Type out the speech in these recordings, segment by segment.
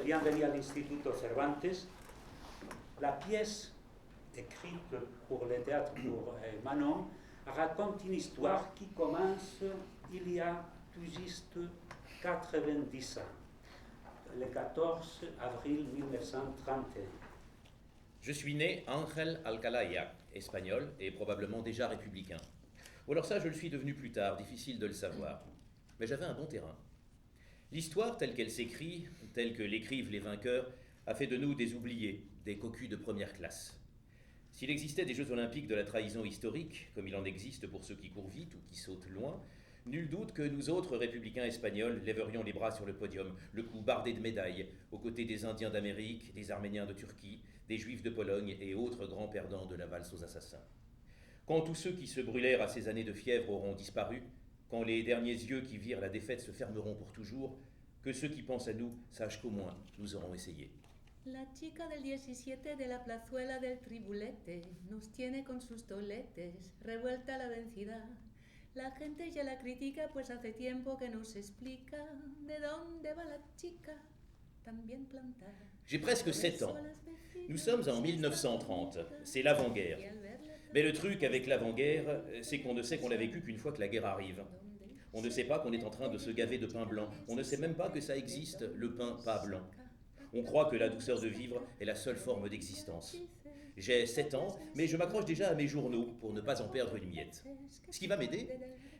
Bienvenue à l'Instituto Cervantes. La pièce écrite pour le théâtre pour Manon raconte une histoire qui commence il y a tout juste 90 ans, le 14 avril 1931. Je suis né Ángel Alcalá Yac, espagnol et probablement déjà républicain. Ou alors ça, je le suis devenu plus tard, difficile de le savoir. Mais j'avais un bon terrain. L'histoire telle qu'elle s'écrit, telle que l'écrivent les vainqueurs, a fait de nous des oubliés, des cocus de première classe. S'il existait des Jeux Olympiques de la trahison historique, comme il en existe pour ceux qui courent vite ou qui sautent loin, nul doute que nous autres républicains espagnols lèverions les bras sur le podium, le cou bardé de médailles, aux côtés des Indiens d'Amérique, des Arméniens de Turquie, des Juifs de Pologne et autres grands perdants de la valse aux assassins. Quand tous ceux qui se brûlèrent à ces années de fièvre auront disparu, quand les derniers yeux qui virent la défaite se fermeront pour toujours, que ceux qui pensent à nous sachent qu'au moins nous aurons essayé. La chica del 17 de la plazuela del Tribulete nos tiene con sus toletes, revuelta la vencida. La gente ya la critica, pues hace tiempo que nos explica de dónde va la chica tan bien plantada. J'ai presque 7 ans. Nous sommes en 1930, c'est l'avant-guerre. Mais le truc avec l'avant-guerre, c'est qu'on ne sait qu'on l'a vécu qu'une fois que la guerre arrive. On ne sait pas qu'on est en train de se gaver de pain blanc. On ne sait même pas que ça existe, le pain pas blanc. On croit que la douceur de vivre est la seule forme d'existence. J'ai 7 ans, mais je m'accroche déjà à mes journaux pour ne pas en perdre une miette. Ce qui va m'aider,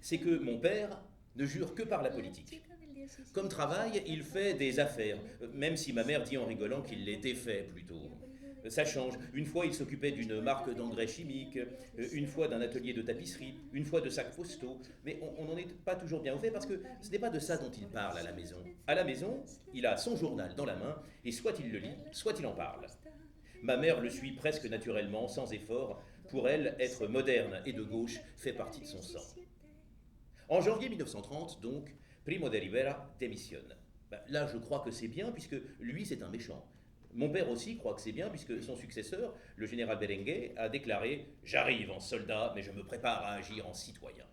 c'est que mon père ne jure que par la politique. Comme travail, il fait des affaires, même si ma mère dit en rigolant qu'il les défait plutôt. Ça change. Une fois, il s'occupait d'une marque d'engrais chimiques, une fois d'un atelier de tapisserie, une fois de sacs postaux. Mais on n'en est pas toujours bien au fait parce que ce n'est pas de ça dont il parle à la maison. À la maison, il a son journal dans la main et soit il le lit, soit il en parle. Ma mère le suit presque naturellement, sans effort. Pour elle, être moderne et de gauche fait partie de son sang. En janvier 1930, donc, Primo de Rivera démissionne. Là, je crois que c'est bien puisque lui, c'est un méchant. Mon père aussi croit que c'est bien puisque son successeur, le général Berenguer, a déclaré « J'arrive en soldat, mais je me prépare à agir en citoyen ».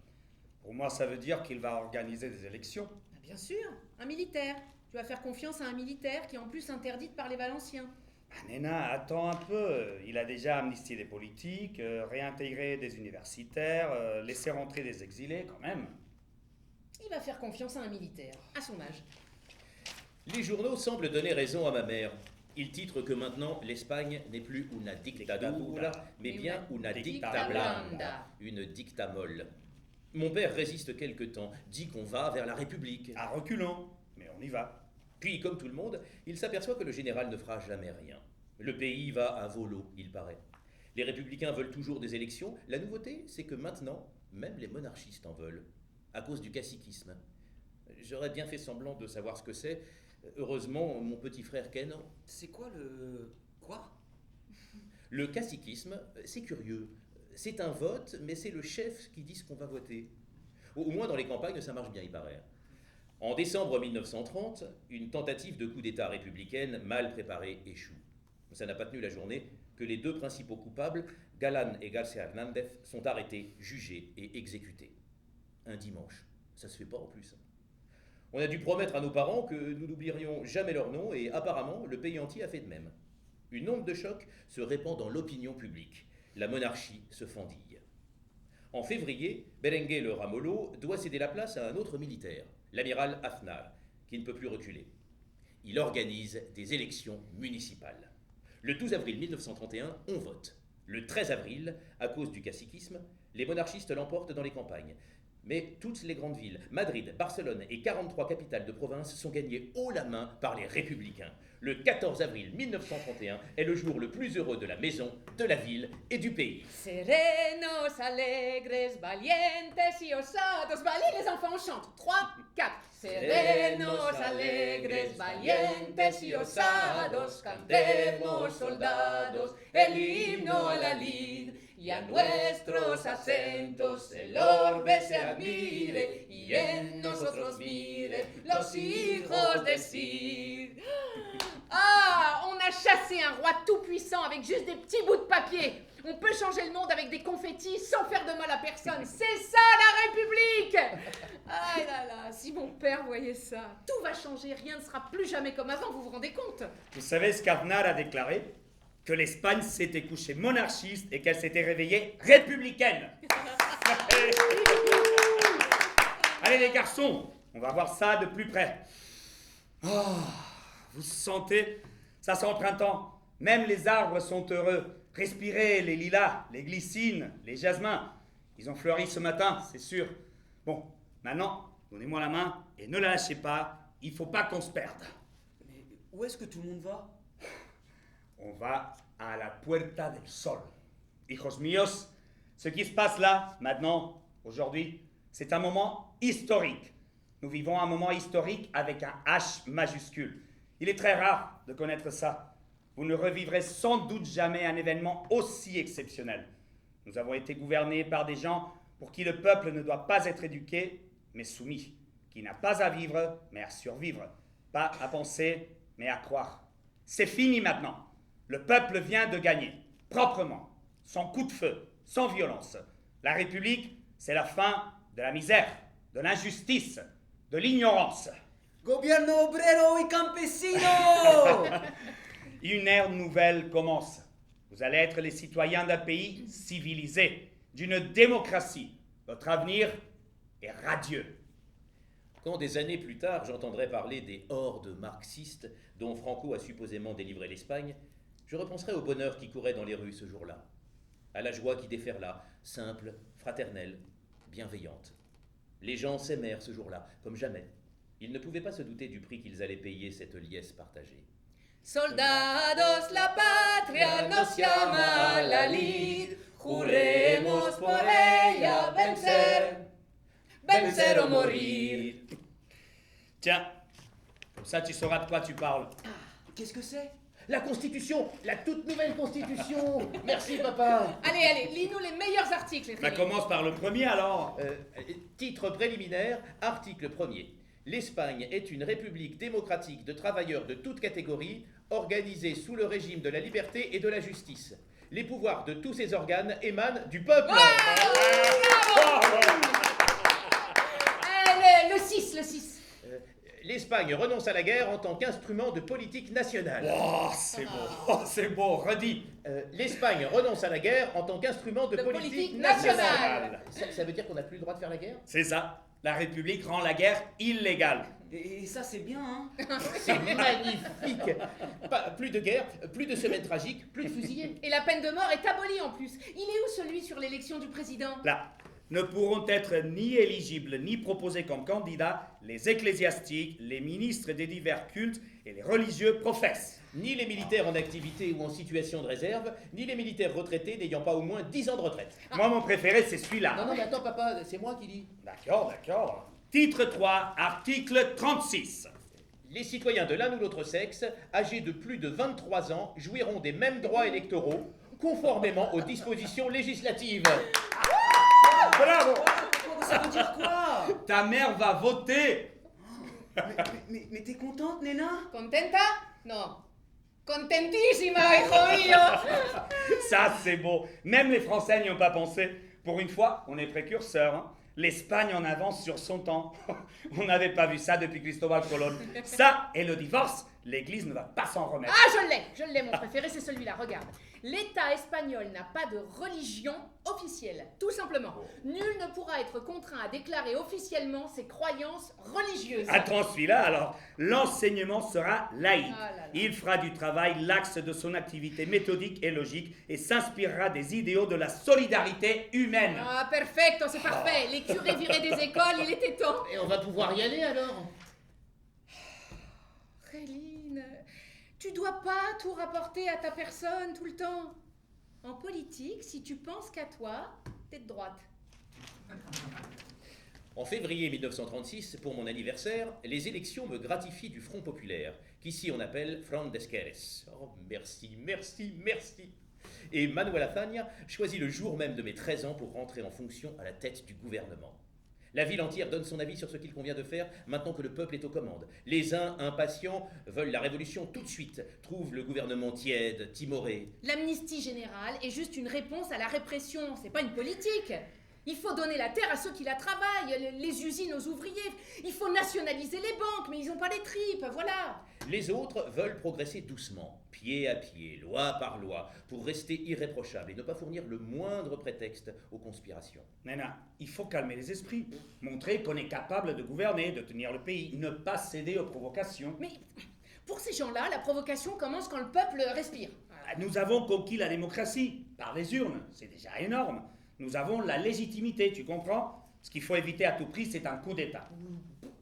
Pour moi, ça veut dire qu'il va organiser des élections. Bien sûr, un militaire. Tu vas faire confiance à un militaire qui est en plus interdit de parler valencien. Ah, Nena, attends un peu. Il a déjà amnistié des politiques, réintégré des universitaires, laissé rentrer des exilés quand même. Il va faire confiance à un militaire, à son âge. Les journaux semblent donner raison à ma mère. Ils titrent que maintenant, l'Espagne n'est plus una dictadura, mais bien una dicta blanda, une dicta molle. Mon père résiste quelque temps, dit qu'on va vers la République. À reculons, mais on y va. Puis, comme tout le monde, il s'aperçoit que le général ne fera jamais rien. Le pays va à volo, il paraît. Les républicains veulent toujours des élections. La nouveauté, c'est que maintenant, même les monarchistes en veulent, à cause du caciquisme. J'aurais bien fait semblant de savoir ce que c'est. Heureusement, mon petit frère Ken... C'est quoi le... quoi? Le caciquisme, c'est curieux. C'est un vote, mais c'est le chef qui dit ce qu'on va voter. Au moins dans les campagnes, ça marche bien, il paraît. En décembre 1930, une tentative de coup d'État républicaine mal préparée échoue. Ça n'a pas tenu la journée que les deux principaux coupables, Galán et García Hernández, sont arrêtés, jugés et exécutés. Un dimanche. Ça se fait pas en plus. On a dû promettre à nos parents que nous n'oublierions jamais leur nom et apparemment, le pays entier a fait de même. Une onde de choc se répand dans l'opinion publique. La monarchie se fendille. En février, Berenguer le Ramollo doit céder la place à un autre militaire, l'amiral Aznar, qui ne peut plus reculer. Il organise des élections municipales. Le 12 avril 1931, on vote. Le 13 avril, à cause du caciquisme, les monarchistes l'emportent dans les campagnes. Mais toutes les grandes villes, Madrid, Barcelone et 43 capitales de province sont gagnées haut la main par les républicains. Le 14 avril 1931 est le jour le plus heureux de la maison, de la ville et du pays. Serenos, alegres, valientes y osados. Bah, allez les enfants, on chante. 3, 4. Serenos, alegres, valientes y osados. Cantemos, soldados, el himno a la lid. Y a nuestros acentos el orbe se admire, y en nosotros mire los hijos de Cid. Ah, on a chassé remplacer un roi tout-puissant avec juste des petits bouts de papier. On peut changer le monde avec des confettis sans faire de mal à personne. C'est ça la République! Ah là là, si mon père voyait ça, tout va changer, rien ne sera plus jamais comme avant, vous vous rendez compte? Vous savez ce qu'Aznar a déclaré? Que l'Espagne s'était couchée monarchiste et qu'elle s'était réveillée républicaine. Allez les garçons, on va voir ça de plus près. Oh, vous sentez? Ça sent le printemps. Même les arbres sont heureux. Respirez les lilas, les glycines, les jasmins. Ils ont fleuri ce matin, c'est sûr. Bon, maintenant, donnez-moi la main et ne la lâchez pas. Il ne faut pas qu'on se perde. Mais où est-ce que tout le monde va? On va à la Puerta del Sol. Hijos míos, ce qui se passe là, maintenant, aujourd'hui, c'est un moment historique. Nous vivons un moment historique avec un H majuscule. Il est très rare de connaître ça. Vous ne revivrez sans doute jamais un événement aussi exceptionnel. Nous avons été gouvernés par des gens pour qui le peuple ne doit pas être éduqué, mais soumis, qui n'a pas à vivre, mais à survivre, pas à penser, mais à croire. C'est fini maintenant. Le peuple vient de gagner, proprement, sans coup de feu, sans violence. La République, c'est la fin de la misère, de l'injustice, de l'ignorance. Gobierno obrero y campesino! Une ère nouvelle commence. Vous allez être les citoyens d'un pays civilisé, d'une démocratie. Votre avenir est radieux. Quand des années plus tard, j'entendrai parler des hordes marxistes dont Franco a supposément délivré l'Espagne, je repenserai au bonheur qui courait dans les rues ce jour-là, à la joie qui déferla, simple, fraternelle, bienveillante. Les gens s'aimèrent ce jour-là, comme jamais. Ils ne pouvaient pas se douter du prix qu'ils allaient payer cette liesse partagée. Soldados, la patria nos llama a la lid, juremos por ella vencer, vencer o morir. Tiens, comme ça tu sauras de quoi tu parles. Qu'est-ce que c'est? La Constitution, la toute nouvelle Constitution. Merci papa. Allez, allez, lis-nous les meilleurs articles. Ça commence par le premier alors. Titre préliminaire, article 1er. L'Espagne est une république démocratique de travailleurs de toutes catégories, organisée sous le régime de la liberté et de la justice. Les pouvoirs de tous ses organes émanent du peuple. Allez, le 6. L'Espagne renonce à la guerre en tant qu'instrument de politique nationale. Oh, c'est beau, oh, c'est beau, redis. L'Espagne renonce à la guerre en tant qu'instrument de politique nationale. Ça veut dire qu'on n'a plus le droit de faire la guerre? C'est ça. La République rend la guerre illégale. Et ça, c'est bien, hein? C'est magnifique. Plus de guerre, plus de semaines tragiques, plus de fusillés. Et la peine de mort est abolie en plus. Il est où celui sur l'élection du président? Là, ne pourront être ni éligibles ni proposés comme candidats les ecclésiastiques, les ministres des divers cultes et les religieux professes. Ni les militaires en activité ou en situation de réserve, ni les militaires retraités n'ayant pas au moins 10 ans de retraite. Moi, mon préféré, c'est celui-là. Non, mais attends, papa, c'est moi qui dis. D'accord. Titre 3, article 36. Les citoyens de l'un ou l'autre sexe, âgés de plus de 23 ans, jouiront des mêmes droits électoraux, conformément aux dispositions législatives. Bravo! Ça veut dire quoi? Ta mère va voter. Mais t'es contente, Nena? Contenta? Non. Contentissima, hijo mío. Ça, c'est beau. Même les Français n'y ont pas pensé. Pour une fois, on est précurseurs. Hein. L'Espagne en avance sur son temps. On n'avait pas vu ça depuis Cristobal Colón. Ça et le divorce, l'Église ne va pas s'en remettre. Ah, je l'ai, mon préféré, c'est celui-là, regarde. L'État espagnol n'a pas de religion officielle, tout simplement. Nul ne pourra être contraint à déclarer officiellement ses croyances religieuses. Attends celui-là, alors. L'enseignement sera laïque. Ah là là. Il fera du travail l'axe de son activité méthodique et logique et s'inspirera des idéaux de la solidarité humaine. Ah, perfecto, c'est parfait. Les curés virés des écoles, il était temps. Et on va pouvoir y aller alors? Réline, tu dois pas tout rapporter à ta personne tout le temps. En politique, si tu penses qu'à toi, t'es de droite. En février 1936, pour mon anniversaire, les élections me gratifient du Front populaire, qu'ici on appelle Front d'Esquerres. Oh, merci. Et Manuel Azaña choisit le jour même de mes 13 ans pour rentrer en fonction à la tête du gouvernement. La ville entière donne son avis sur ce qu'il convient de faire maintenant que le peuple est aux commandes. Les uns, impatients, veulent la révolution tout de suite, trouvent le gouvernement tiède, timoré. L'amnistie générale est juste une réponse à la répression, c'est pas une politique. Il faut donner la terre à ceux qui la travaillent, les usines aux ouvriers. Il faut nationaliser les banques, mais ils n'ont pas les tripes, voilà. Les autres veulent progresser doucement, pied à pied, loi par loi, pour rester irréprochables et ne pas fournir le moindre prétexte aux conspirations. Nena, il faut calmer les esprits, montrer qu'on est capable de gouverner, de tenir le pays, ne pas céder aux provocations. Mais pour ces gens-là, la provocation commence quand le peuple respire. Nous avons conquis la démocratie par les urnes, c'est déjà énorme. Nous avons la légitimité, tu comprends? Ce qu'il faut éviter à tout prix, c'est un coup d'État.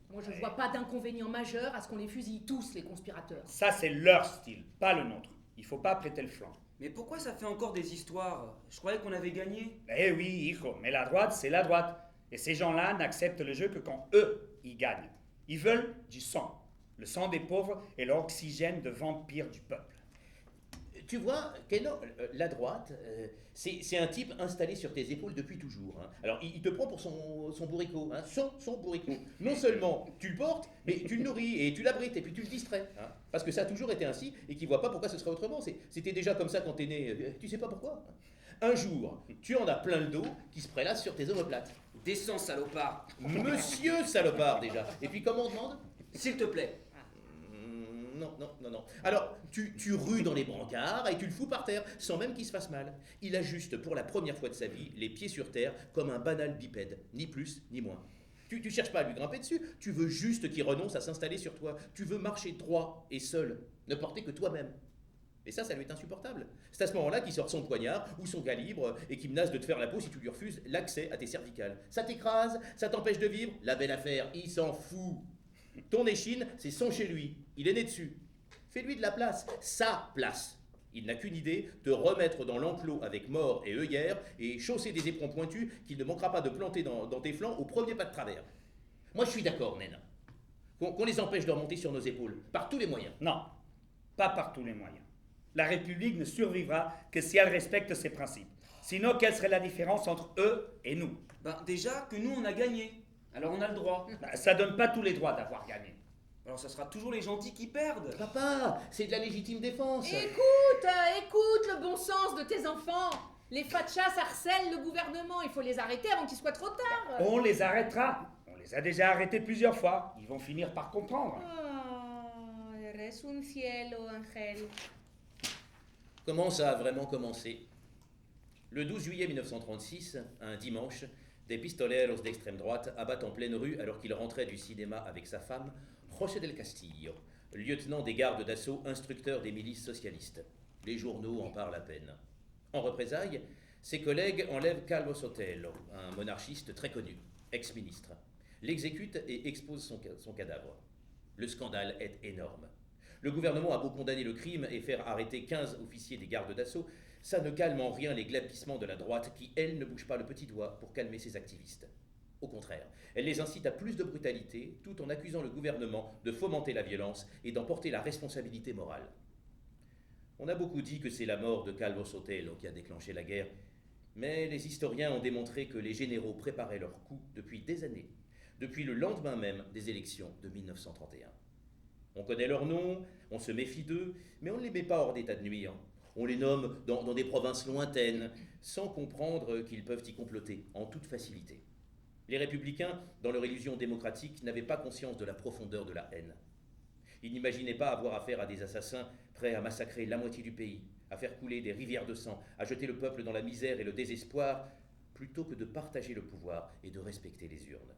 Moi, je ne vois pas d'inconvénient majeur à ce qu'on les fusille tous, les conspirateurs. Ça, c'est leur style, pas le nôtre. Il faut pas prêter le flanc. Mais pourquoi ça fait encore des histoires? Je croyais qu'on avait gagné. Eh oui, hijo, mais la droite, c'est la droite. Et ces gens-là n'acceptent le jeu que quand eux, ils gagnent. Ils veulent du sang. Le sang des pauvres est l'oxygène de vampire du peuple. Tu vois, Keno, la droite, c'est un type installé sur tes épaules depuis toujours. Hein. Alors, il te prend pour son bourricot, hein, son bourricot. Non seulement tu le portes, mais tu le nourris et tu l'abrites et puis tu le distrais. Hein, parce que ça a toujours été ainsi et qu'il ne voit pas pourquoi ce serait autrement. C'était déjà comme ça quand t'es né. Tu sais pas pourquoi. Un jour, tu en as plein le dos qui se prélasse sur tes omoplates. Descends, salopard. Monsieur salopard déjà. Et puis comment on demande? S'il te plaît. Non. Alors, tu rues dans les brancards et tu le fous par terre, sans même qu'il se fasse mal. Il a juste, pour la première fois de sa vie, les pieds sur terre, comme un banal bipède, ni plus, ni moins. Tu cherches pas à lui grimper dessus, tu veux juste qu'il renonce à s'installer sur toi. Tu veux marcher droit et seul, ne porter que toi-même. Et ça lui est insupportable. C'est à ce moment-là qu'il sort son poignard ou son calibre et qu'il menace de te faire la peau si tu lui refuses l'accès à tes cervicales. Ça t'écrase, ça t'empêche de vivre, la belle affaire, il s'en fout. Ton échine, c'est son chez lui. Il est né dessus. Fais-lui de la place. Sa place. Il n'a qu'une idée, te remettre dans l'enclos avec mort et œillères et chausser des éperons pointus qu'il ne manquera pas de planter dans tes flancs au premier pas de travers. Moi, je suis d'accord, Nena. Qu'on les empêche de remonter sur nos épaules, par tous les moyens. Non, pas par tous les moyens. La République ne survivra que si elle respecte ses principes. Sinon, quelle serait la différence entre eux et nous? Déjà que nous, on a gagné. Alors on a le droit. Ça donne pas tous les droits d'avoir gagné. Alors ça sera toujours les gentils qui perdent. Papa, c'est de la légitime défense. Écoute le bon sens de tes enfants. Les fachas harcèlent le gouvernement, il faut les arrêter avant qu'il soit trop tard. On les arrêtera. On les a déjà arrêtés plusieurs fois. Ils vont finir par comprendre. Oh, eres un cielo, Angel. Comment ça a vraiment commencé? Le 12 juillet 1936, un dimanche, des pistoleros d'extrême droite abattent en pleine rue alors qu'il rentrait du cinéma avec sa femme, José del Castillo, lieutenant des gardes d'assaut, instructeur des milices socialistes. Les journaux en parlent à peine. En représailles, ses collègues enlèvent Calvo Sotelo, un monarchiste très connu, ex-ministre. L'exécutent et exposent son cadavre. Le scandale est énorme. Le gouvernement a beau condamner le crime et faire arrêter 15 officiers des gardes d'assaut, ça ne calme en rien les glapissements de la droite qui, elle, ne bouge pas le petit doigt pour calmer ses activistes. Au contraire, elle les incite à plus de brutalité, tout en accusant le gouvernement de fomenter la violence et d'en porter la responsabilité morale. On a beaucoup dit que c'est la mort de Calvo Sotelo qui a déclenché la guerre, mais les historiens ont démontré que les généraux préparaient leur coup depuis des années, depuis le lendemain même des élections de 1931. On connaît leurs noms, on se méfie d'eux, mais on ne les met pas hors d'état de nuire. On les nomme dans des provinces lointaines, sans comprendre qu'ils peuvent y comploter en toute facilité. Les républicains, dans leur illusion démocratique, n'avaient pas conscience de la profondeur de la haine. Ils n'imaginaient pas avoir affaire à des assassins prêts à massacrer la moitié du pays, à faire couler des rivières de sang, à jeter le peuple dans la misère et le désespoir, plutôt que de partager le pouvoir et de respecter les urnes.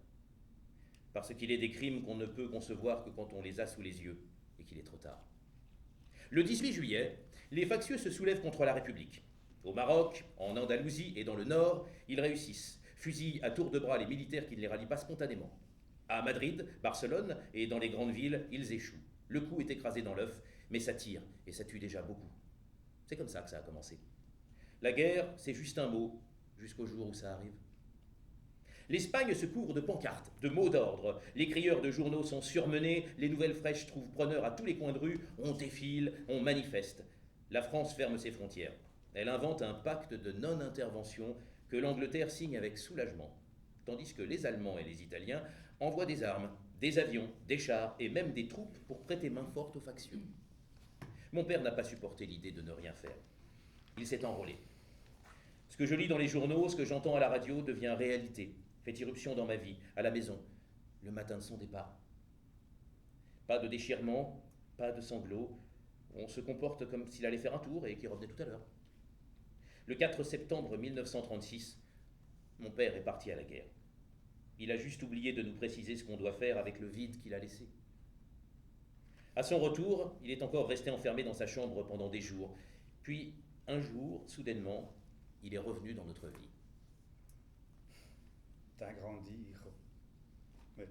Parce qu'il est des crimes qu'on ne peut concevoir que quand on les a sous les yeux et qu'il est trop tard. Le 18 juillet, les factieux se soulèvent contre la République. Au Maroc, en Andalousie et dans le Nord, ils réussissent, fusillent à tour de bras les militaires qui ne les rallient pas spontanément. À Madrid, Barcelone et dans les grandes villes, ils échouent. Le coup est écrasé dans l'œuf, mais ça tire et ça tue déjà beaucoup. C'est comme ça que ça a commencé. La guerre, c'est juste un mot, jusqu'au jour où ça arrive. L'Espagne se couvre de pancartes, de mots d'ordre. Les crieurs de journaux sont surmenés, les nouvelles fraîches trouvent preneur à tous les coins de rue, on défile, on manifeste. La France ferme ses frontières. Elle invente un pacte de non-intervention que l'Angleterre signe avec soulagement. tandis que les Allemands et les Italiens envoient des armes, des avions, des chars et même des troupes pour prêter main forte aux factions. Mon père n'a pas supporté l'idée de ne rien faire. Il s'est enrôlé. Ce que je lis dans les journaux, ce que j'entends à la radio devient réalité, fait irruption dans ma vie, à la maison, le matin de son départ. Pas de déchirement, pas de sanglots. On se comporte comme s'il allait faire un tour et qu'il revenait tout à l'heure. Le 4 septembre 1936, mon père est parti à la guerre. Il a juste oublié de nous préciser ce qu'on doit faire avec le vide qu'il a laissé. À son retour, il est encore resté enfermé dans sa chambre pendant des jours. Puis, un jour, soudainement, il est revenu dans notre vie. T'as grandi, hijo. Oui,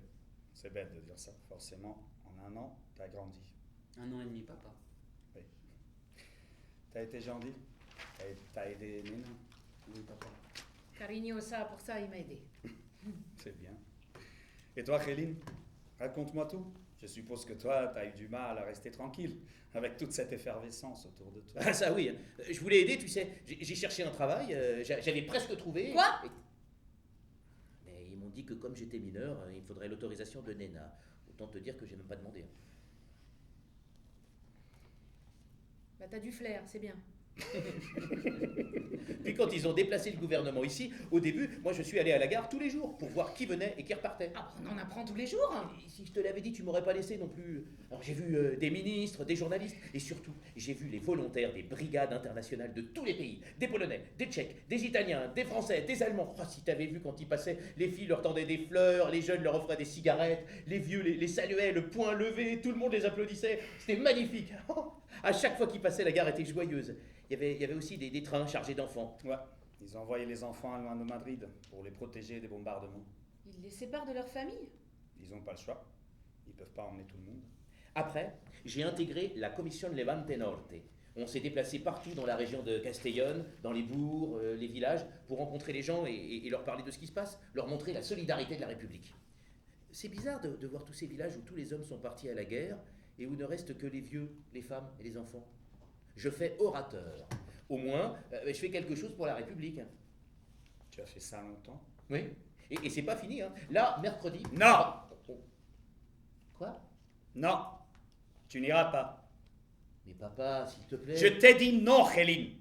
c'est bête de dire ça. Forcément, en un an, t'as grandi. 1 an et demi, papa. Oui. T'as été gentil. T'as aidé Nina. Oui, papa. Cariño, ça, pour ça, il m'a aidé. C'est bien. Et toi, Khéline, raconte-moi tout. Je suppose que toi, t'as eu du mal à rester tranquille avec toute cette effervescence autour de toi. Ah ça oui, je voulais aider, tu sais. J'ai cherché un travail, j'avais presque trouvé. Quoi ? Mais ils m'ont dit que comme j'étais mineur, il faudrait l'autorisation de Nena. Autant te dire que j'ai même pas demandé. Bah, t'as du flair, c'est bien. Puis quand ils ont déplacé le gouvernement ici, au début, moi je suis allé à la gare tous les jours pour voir qui venait et qui repartait. Ah, on en apprend tous les jours. Et si je te l'avais dit, tu m'aurais pas laissé non plus. Alors j'ai vu des ministres, des journalistes, et surtout, j'ai vu les volontaires des brigades internationales de tous les pays. Des Polonais, des Tchèques, des Italiens, des Français, des Allemands. Oh, si t'avais vu quand ils passaient, les filles leur tendaient des fleurs, les jeunes leur offraient des cigarettes, les vieux les saluaient, le poing levé, tout le monde les applaudissait. C'était magnifique. À chaque fois qu'ils passaient, la gare était joyeuse. Il y avait aussi des trains chargés d'enfants. Ouais, ils envoyaient les enfants loin de Madrid pour les protéger des bombardements. Ils les séparent de leur famille. Ils n'ont pas le choix. Ils peuvent pas emmener tout le monde. Après, j'ai intégré la Commission Levante Norte. On s'est déplacé partout dans la région de Castellón, dans les bourgs, les villages, pour rencontrer les gens et leur parler de ce qui se passe, leur montrer la solidarité de la République. C'est bizarre de voir tous ces villages où tous les hommes sont partis à la guerre et où ne restent que les vieux, les femmes et les enfants. Je fais orateur. Au moins, je fais quelque chose pour la République. Tu as fait ça longtemps? Oui. Et c'est pas fini, hein. Là, mercredi... Non! Quoi? Non! Tu n'iras pas. Mais papa, s'il te plaît... Je t'ai dit non, Khéline!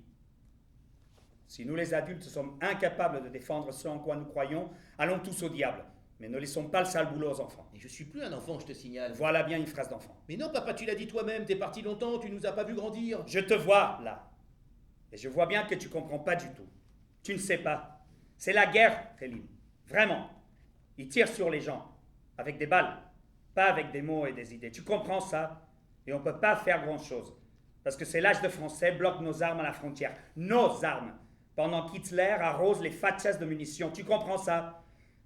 Si nous les adultes sommes incapables de défendre ce en quoi nous croyons, allons tous au diable. Mais ne laissons pas le sale boulot aux enfants. Mais je suis plus un enfant, je te signale. Voilà bien une phrase d'enfant. Mais non, papa, tu l'as dit toi-même, t'es parti longtemps, tu nous as pas vu grandir. Je te vois, là. Et je vois bien que tu comprends pas du tout. Tu ne sais pas. C'est la guerre, Khéline. Vraiment. Ils tirent sur les gens. Avec des balles. Pas avec des mots et des idées. Tu comprends ça? Et on ne peut pas faire grand-chose. Parce que ces lâches de Français bloquent nos armes à la frontière. Nos armes. Pendant qu'Hitler arrose les fachas de munitions. Tu comprends ça?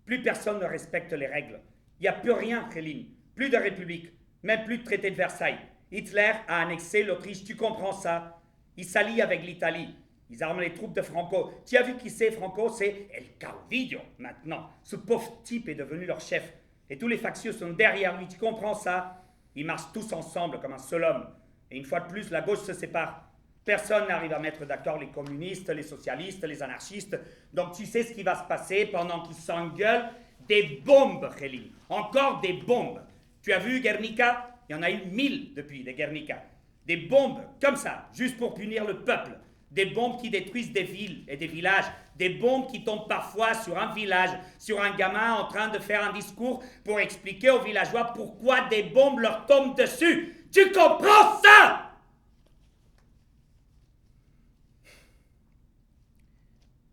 Plus personne ne respecte les règles. Il n'y a plus rien, Khéline. Plus de république. Même plus de traité de Versailles. Hitler a annexé l'Autriche. Tu comprends ça? Il s'allie avec l'Italie. Ils arment les troupes de Franco. Tu as vu qui c'est, Franco? C'est El Caudillo, maintenant. Ce pauvre type est devenu leur chef. Et tous les factieux sont derrière lui. Tu comprends ça? Ils marchent tous ensemble comme un seul homme. Et une fois de plus, la gauche se sépare. Personne n'arrive à mettre d'accord les communistes, les socialistes, les anarchistes. Donc tu sais ce qui va se passer pendant qu'ils s'engueulent? Des bombes, Khéline. Encore des bombes. Tu as vu Guernica? Il y en a eu 1000 depuis, des Guernica. Des bombes comme ça, juste pour punir le peuple. Des bombes qui détruisent des villes et des villages. Des bombes qui tombent parfois sur un village, sur un gamin en train de faire un discours pour expliquer aux villageois pourquoi des bombes leur tombent dessus. Tu comprends ça?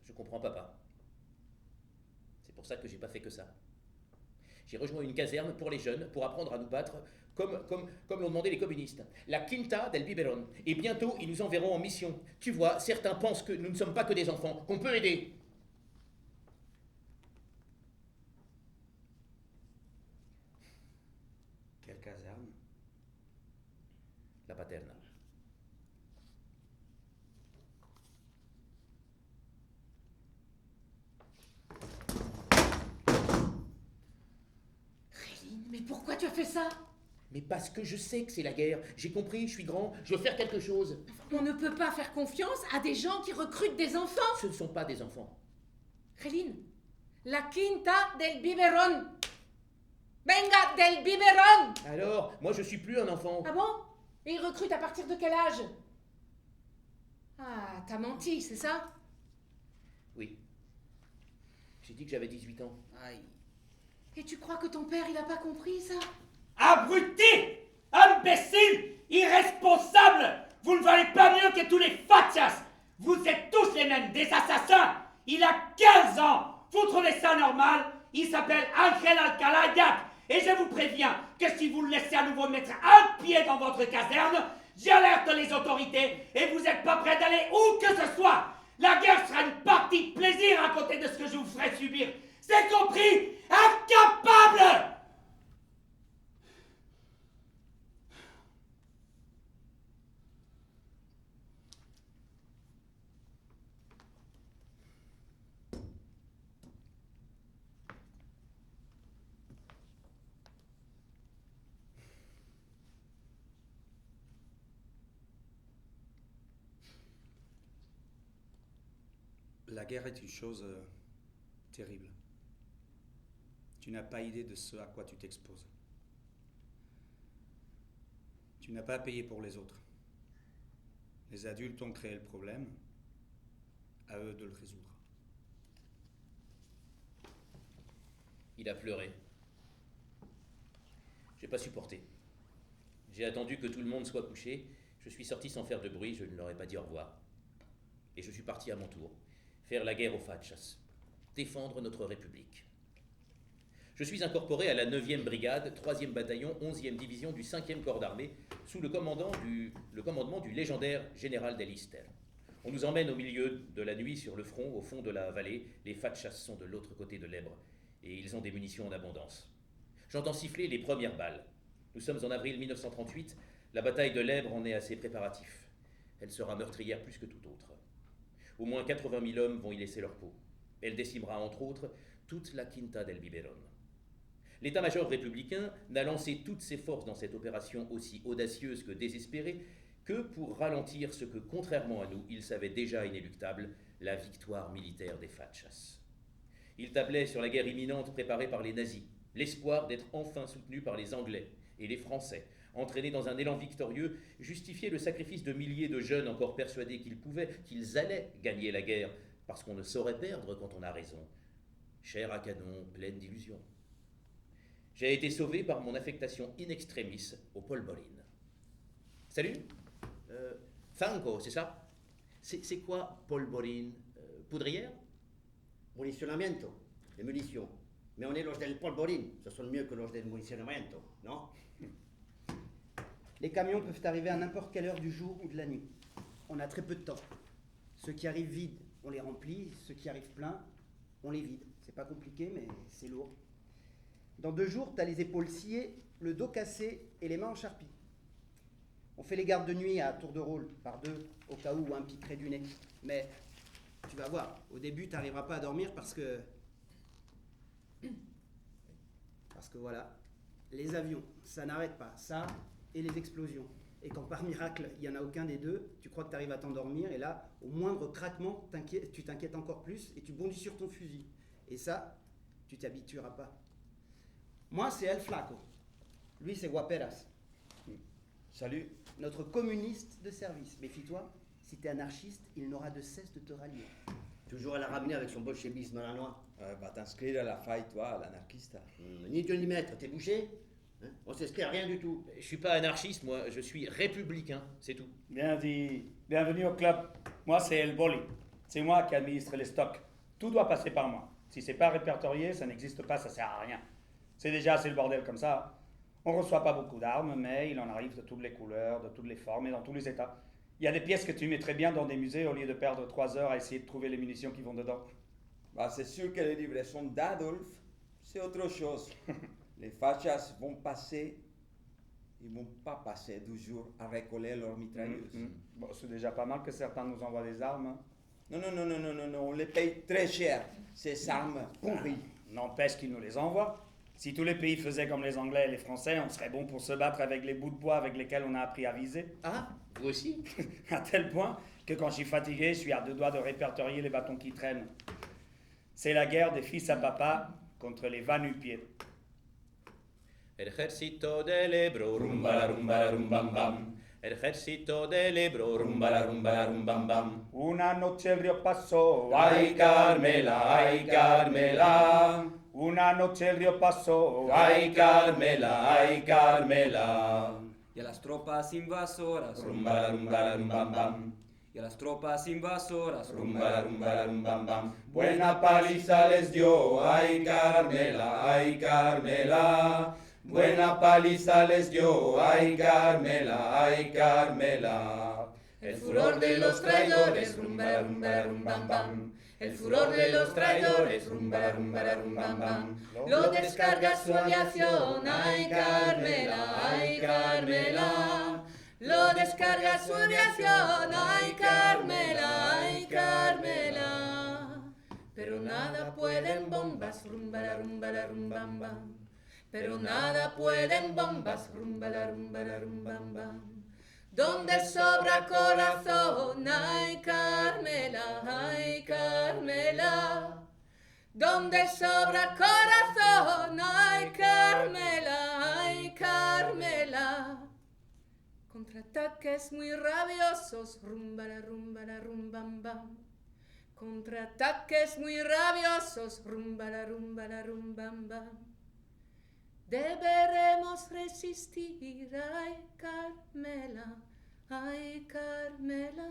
Je comprends, papa. C'est pour ça que j'ai pas fait que ça. J'ai rejoint une caserne pour les jeunes, pour apprendre à nous battre, comme l'ont demandé les communistes. La Quinta del Biberon. Et bientôt, ils nous enverront en mission. Tu vois, certains pensent que nous ne sommes pas que des enfants, qu'on peut aider. Quelle caserne? La Paterna. Khéline, mais pourquoi tu as fait ça? Mais parce que je sais que c'est la guerre. J'ai compris, je suis grand, je veux faire quelque chose. On ne peut pas faire confiance à des gens qui recrutent des enfants. Ce ne sont pas des enfants. Khéline, La Quinta del Biberon. Venga, del Biberon. Alors, moi je suis plus un enfant. Ah bon? Et il recrute à partir de quel âge? Ah, t'as menti, c'est ça? Oui. J'ai dit que j'avais 18 ans. Aïe. Et tu crois que ton père, il a pas compris ça? Abruti! Imbécile! Irresponsable! Vous ne valez pas mieux que tous les fachas! Vous êtes tous les mêmes, des assassins! Il a 15 ans! Vous trouvez ça normal? Il s'appelle Angel Alcalá Yac! Et je vous préviens que si vous le laissez à nouveau mettre un pied dans votre caserne, j'alerte les autorités et vous n'êtes pas prêts d'aller où que ce soit! La guerre sera une partie de plaisir à côté de ce que je vous ferai subir! C'est compris? Incapable! La guerre est une chose terrible. Tu n'as pas idée de ce à quoi tu t'exposes. Tu n'as pas à payer pour les autres. Les adultes ont créé le problème, à eux de le résoudre. Il a pleuré. J'ai pas supporté. J'ai attendu que tout le monde soit couché. Je suis sorti sans faire de bruit, je ne leur ai pas dit au revoir. Et je suis parti à mon tour, faire la guerre aux fachas, défendre notre République. Je suis incorporé à la 9e brigade, 3e bataillon, 11e division du 5e corps d'armée, sous le commandement du légendaire général d'Elister. On nous emmène au milieu de la nuit sur le front, au fond de la vallée. Les fachas sont de l'autre côté de l'Èbre, et ils ont des munitions en abondance. J'entends siffler les premières balles. Nous sommes en avril 1938, la bataille de l'Èbre en est à ses préparatifs. Elle sera meurtrière plus que toute autre. Au moins 80 000 hommes vont y laisser leur peau. Elle décimera entre autres toute la Quinta del Biberon. L'état-major républicain n'a lancé toutes ses forces dans cette opération aussi audacieuse que désespérée que pour ralentir ce que, contrairement à nous, il savait déjà inéluctable, la victoire militaire des fachas. Il tablait sur la guerre imminente préparée par les nazis, l'espoir d'être enfin soutenu par les Anglais et les Français, entraînés dans un élan victorieux, justifiait le sacrifice de milliers de jeunes encore persuadés qu'ils allaient gagner la guerre, parce qu'on ne saurait perdre quand on a raison. Chair à canon, pleine d'illusions. J'ai été sauvé par mon affectation in extremis au Polvorin. Salut, Franco, c'est ça? C'est quoi Polvorin? Poudrière? Municionamiento, les munitions. Mais on est los del Polvorin, ça sonne mieux que los del municionamiento, non? Les camions peuvent arriver à n'importe quelle heure du jour ou de la nuit. On a très peu de temps. Ceux qui arrivent vides, on les remplit. Ceux qui arrivent pleins, on les vide. C'est pas compliqué, mais c'est lourd. Dans 2 jours, t'as les épaules sciées, le dos cassé et les mains en charpie. On fait les gardes de nuit à tour de rôle, par 2, au cas où un piquerait du nez. Mais tu vas voir, au début, t'arriveras pas à dormir parce que voilà, les avions, ça n'arrête pas. Ça et les explosions. Et quand par miracle, il n'y en a aucun des deux, tu crois que tu arrives à t'endormir, et là, au moindre craquement, tu t'inquiètes encore plus, et tu bondis sur ton fusil. Et ça, tu t'habitueras pas. Moi, c'est El Flaco. Lui, c'est Guaperas. Salut. Notre communiste de service. Méfie-toi, si t'es anarchiste, il n'aura de cesse de te rallier. Toujours à la ramener avec son bolchevisme à la noix. Va t'inscrire à la faille, toi, à l'anarchiste. Ni Dieu ni maître, t'es bouché? On s'inscrit à rien du tout. Je suis pas anarchiste, moi, je suis républicain, c'est tout. Bien dit. Bienvenue au club. Moi, c'est El Boli. C'est moi qui administre les stocks. Tout doit passer par moi. Si c'est pas répertorié, ça n'existe pas, ça sert à rien. C'est déjà assez le bordel comme ça. On reçoit pas beaucoup d'armes, mais il en arrive de toutes les couleurs, de toutes les formes et dans tous les états. Il y a des pièces que tu mettrais bien dans des musées au lieu de perdre 3 heures à essayer de trouver les munitions qui vont dedans. Bah, c'est sûr que les livraisons d'Adolphe, c'est autre chose. Les fachas vont passer, ils vont pas passer 12 jours à récoller leurs mitrailleuses. Bon, c'est déjà pas mal que certains nous envoient des armes. Hein. Non, on les paye très cher, ces armes pourries. N'empêche qu'ils nous les envoient. Si tous les pays faisaient comme les Anglais et les Français, on serait bon pour se battre avec les bouts de bois avec lesquels on a appris à viser. Ah, vous aussi? À tel point que quand je suis fatigué, je suis à 2 doigts de répertorier les bâtons qui traînent. C'est la guerre des fils à papa contre les va-nu-pieds. Ejército del Ebro, rumba la rumba la rumbam bam. Ejército del Ebro, rumba la rumba la rumbam bam. Una noche el río pasó, Ay Carmela, ay Carmela. Una noche el río pasó, Ay Carmela, ay Carmela. Y a las tropas invasoras, Rumba la rumba la rumbam bam. y a las tropas invasoras, Rumba la rumbam bam. Buena paliza les dio, ay Carmela, ay Carmela. Buena paliza les dio, ay Carmela, ay Carmela. El furor de los traidores, rumba la rumba la rumbam bam. El furor de los traidores, rumba la rumba la rumbam bam. Lo descarga su aviación, ay Carmela, ay Carmela. Lo descarga su aviación, ay Carmela, ay Carmela. Pero nada pueden bombas, rumba la rumbam bam. Pero nada pueden bombas, rumba la rumbam bam. Donde sobra corazón, ay Carmela, ay Carmela. Donde sobra corazón, ay Carmela, ay Carmela. Contraataques muy rabiosos, rumba la rumbam bam. Contraataques muy rabiosos, rumba la rumbam bam. Deberemos resistir, ay Carmela, ay Carmela.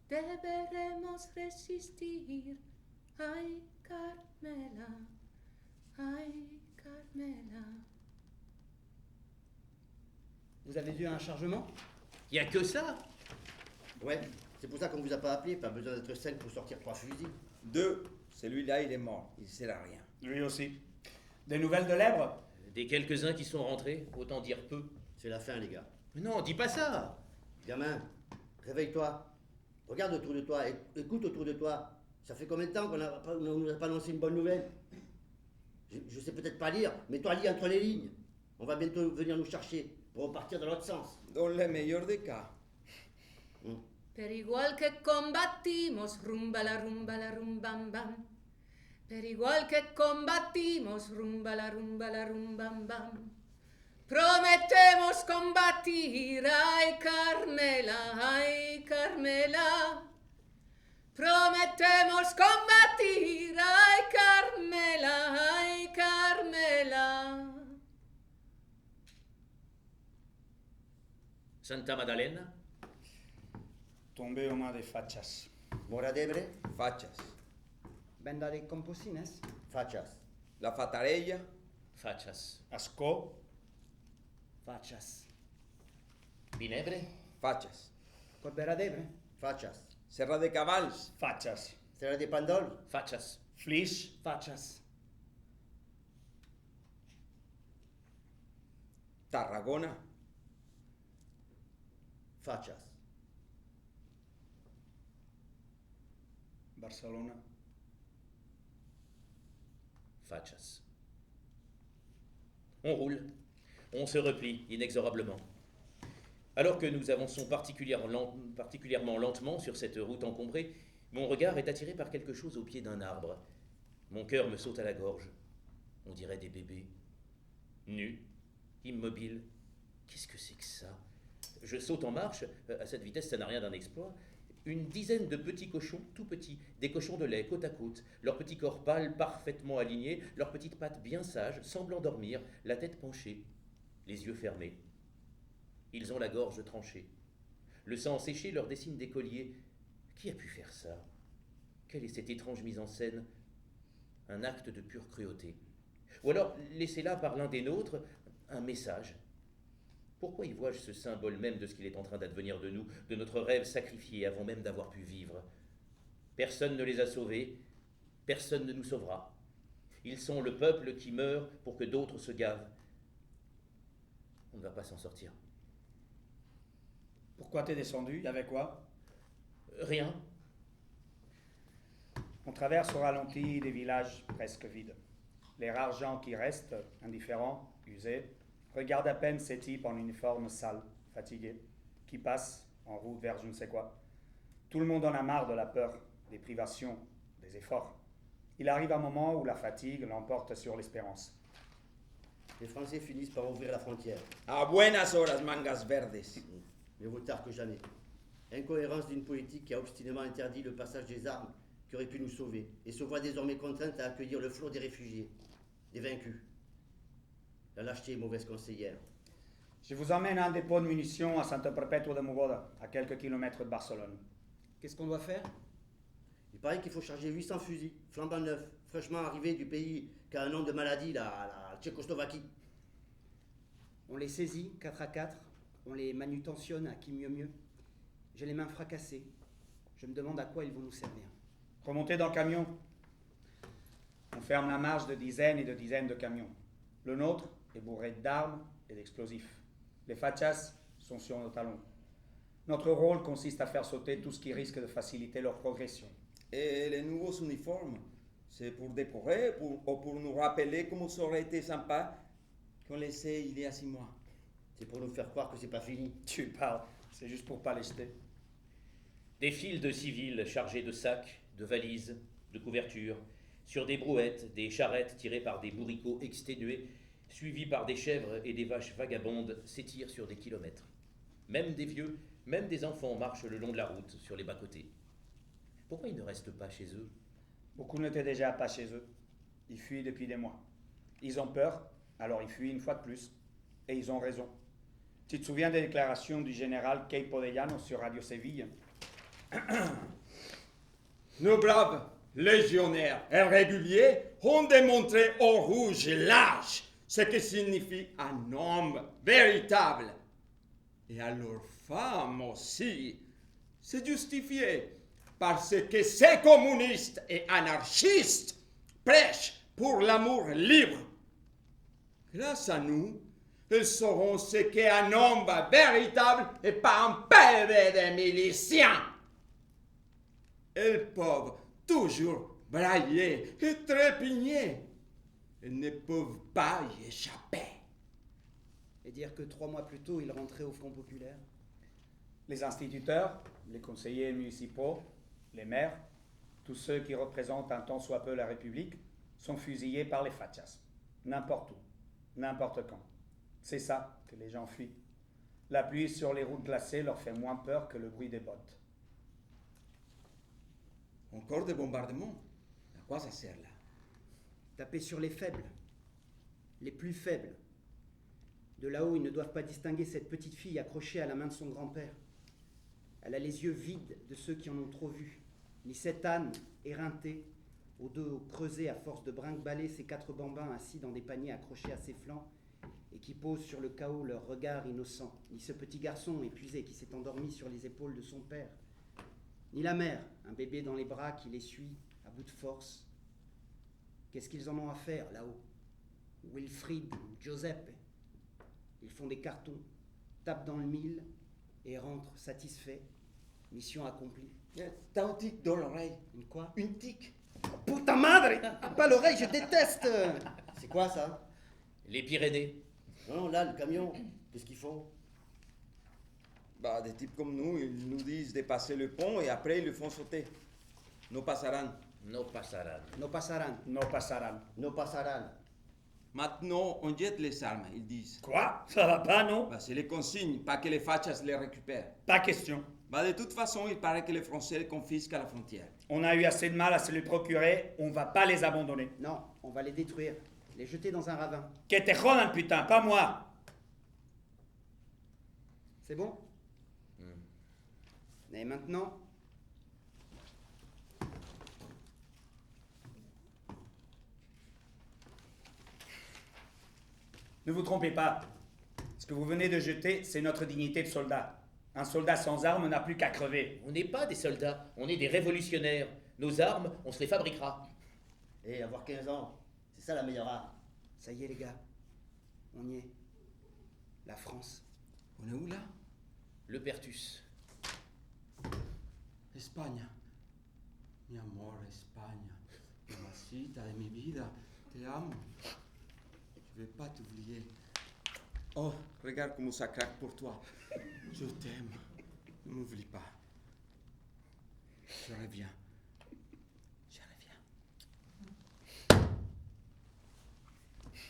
Deberemos resistir, ay Carmela, ay Carmela. Vous avez vu un chargement? Y a que ça? Ouais, c'est pour ça qu'on vous a pas appelé, pas besoin d'être 5 pour sortir 3 fusils. 2. Celui-là, il est mort. Il sert à rien. Lui aussi. Des nouvelles de l'Èbre? Des quelques-uns qui sont rentrés, autant dire peu. C'est la fin, les gars. Mais non, dis pas ça. Gamin, réveille-toi. Regarde autour de toi, écoute autour de toi. Ça fait combien de temps qu'on ne nous a pas annoncé une bonne nouvelle? Je sais peut-être pas lire, mais toi lis entre les lignes. On va bientôt venir nous chercher pour repartir dans l'autre sens. Dans le meilleur des cas. Per igual que combatimos, rumba la rumbam bam. Per igual que combatimos, rumba la rumbam bam. Prometemos combatir, ay Carmela, ay Carmela. Prometemos combatir, ay Carmela, ay Carmela. Santa Maddalena? Tombé aux mains des fachas. Mora d'Ebre, Fachas. Benda de Composines? fachas. La Fatarella. Fachas. Ascó, Fachas. Vinebre? Fachas. Corbera d'Ebre? Fachas. Serra de Cabals. fachas. Serra de Pandol, Fachas. Flix, Fachas. Tarragona. fachas. Barcelona. Fachas. On roule. On se replie inexorablement. Alors que nous avançons particulièrement lentement sur cette route encombrée, mon regard est attiré par quelque chose au pied d'un arbre. Mon cœur me saute à la gorge. On dirait des bébés. Nus, immobiles. Qu'est-ce que c'est que ça? Je saute en marche. À cette vitesse, ça n'a rien d'un exploit. Une dizaine de petits cochons, tout petits, des cochons de lait, côte à côte, leurs petits corps pâles parfaitement alignés, leurs petites pattes bien sages, semblant dormir, la tête penchée, les yeux fermés. Ils ont la gorge tranchée. Le sang séché leur dessine des colliers. Qui a pu faire ça? Quelle est cette étrange mise en scène? Un acte de pure cruauté. Ou alors, laissé là par l'un des nôtres, un message. Pourquoi y vois-je ce symbole même de ce qu'il est en train d'advenir de nous, de notre rêve sacrifié avant même d'avoir pu vivre? Personne ne les a sauvés, personne ne nous sauvera. Ils sont le peuple qui meurt pour que d'autres se gavent. On ne va pas s'en sortir. Pourquoi t'es descendu? Il y avait quoi? Rien. On traverse au ralenti des villages presque vides. Les rares gens qui restent, indifférents, usés, regardent à peine ces types en uniforme sale, fatigués, qui passent en route vers je ne sais quoi. Tout le monde en a marre de la peur, des privations, des efforts. Il arrive un moment où la fatigue l'emporte sur l'espérance. Les Français finissent par ouvrir la frontière. A buenas horas, mangas verdes. Mais vaut tard que jamais. Incohérence d'une politique qui a obstinément interdit le passage des armes qui auraient pu nous sauver et se voit désormais contrainte à accueillir le flot des réfugiés, des vaincus. La lâcheté est mauvaise conseillère. Je vous emmène à un dépôt de munitions à Santa Perpetua de Mogoda, à quelques kilomètres de Barcelone. Qu'est-ce qu'on doit faire? Il paraît qu'il faut charger 800 fusils, flambant neufs, fraîchement arrivés du pays qui a un nom de maladie, la Tchécoslovaquie. On les saisit, 4 à 4, on les manutentionne à qui mieux mieux. J'ai les mains fracassées. Je me demande à quoi ils vont nous servir. Remontez dans le camion. On ferme la marche de dizaines et de dizaines de camions. Le nôtre est bourré d'armes et d'explosifs. Les fachas sont sur nos talons. Notre rôle consiste à faire sauter tout ce qui risque de faciliter leur progression. Et les nouveaux uniformes, c'est pour décorer ou pour nous rappeler comment ça aurait été sympa qu'on laissait il y a 6 mois. C'est pour nous faire croire que c'est pas fini. Tu parles, c'est juste pour pas les jeter. Des files de civils chargés de sacs, de valises, de couvertures, sur des brouettes, des charrettes tirées par des bourricots exténués, suivis par des chèvres et des vaches vagabondes, s'étirent sur des kilomètres. Même des vieux, même des enfants marchent le long de la route, sur les bas-côtés. Pourquoi ils ne restent pas chez eux? Beaucoup n'étaient déjà pas chez eux. Ils fuient depuis des mois. Ils ont peur, alors ils fuient une fois de plus. Et ils ont raison. Tu te souviens des déclarations du général Queipo de Llano sur Radio Séville? Nos braves légionnaires et réguliers ont démontré au rouge large ce que signifie un homme véritable. Et à leurs femmes aussi. C'est justifié parce que ces communistes et anarchistes prêchent pour l'amour libre. Grâce à nous, ils sauront ce qu'est un homme véritable et pas un PV de miliciens. Ils peuvent toujours brailler et trépigner. Ils ne peuvent pas y échapper. Et dire que 3 mois plus tôt, ils rentraient au Front populaire. Les instituteurs, les conseillers municipaux, les maires, tous ceux qui représentent un tant soit peu la République, sont fusillés par les fachas. N'importe où, n'importe quand. C'est ça que les gens fuient. La pluie sur les routes glacées leur fait moins peur que le bruit des bottes. Encore des bombardements. À quoi ça sert là? Taper sur les faibles, les plus faibles. De là-haut, ils ne doivent pas distinguer cette petite fille accrochée à la main de son grand-père. Elle a les yeux vides de ceux qui en ont trop vu, ni cet âne éreinté, au dos creusé à force de brinque-baller ces 4 bambins assis dans des paniers accrochés à ses flancs et qui posent sur le chaos leur regard innocent, ni ce petit garçon épuisé qui s'est endormi sur les épaules de son père, ni la mère, un bébé dans les bras qui les suit à bout de force. Qu'est-ce qu'ils en ont à faire là-haut? Wilfried, Giuseppe. Ils font des cartons, tapent dans le mille et rentrent satisfaits. Mission accomplie. T'as un tic dans l'oreille. Une quoi? Une tic. Puta madre! Pas l'oreille, je déteste! C'est quoi ça? Les Pyrénées. Non, là, le camion, qu'est-ce qu'ils font? Bah, des types comme nous, ils nous disent de passer le pont et après ils le font sauter. No pasarán. No pasarán. No pasarán. No pasarán. No pasarán. Maintenant, on jette les armes, ils disent. Quoi? Ça va pas, non? Bah, c'est les consignes, pas que les fachas les récupèrent. Pas question. Bah, de toute façon, il paraît que les Français les confisquent à la frontière. On a eu assez de mal à se les procurer, on va pas les abandonner. Non, on va les détruire, les jeter dans un ravin. Que te jodan, putain, pas moi! C'est bon? Et maintenant? Ne vous trompez pas. Ce que vous venez de jeter, c'est notre dignité de soldat. Un soldat sans armes n'a plus qu'à crever. On n'est pas des soldats, on est des révolutionnaires. Nos armes, on se les fabriquera. Et avoir 15 ans, c'est ça la meilleure arme. Ça y est les gars, on y est. La France. On est où là? Le Pertus. Espagne. Mi amor, Espagne. Mamacita de mi vida, te amo. Je vais pas t'oublier. Oh, regarde comment ça craque pour toi. Je t'aime. Ne m'oublie pas. Je reviens. Je reviens.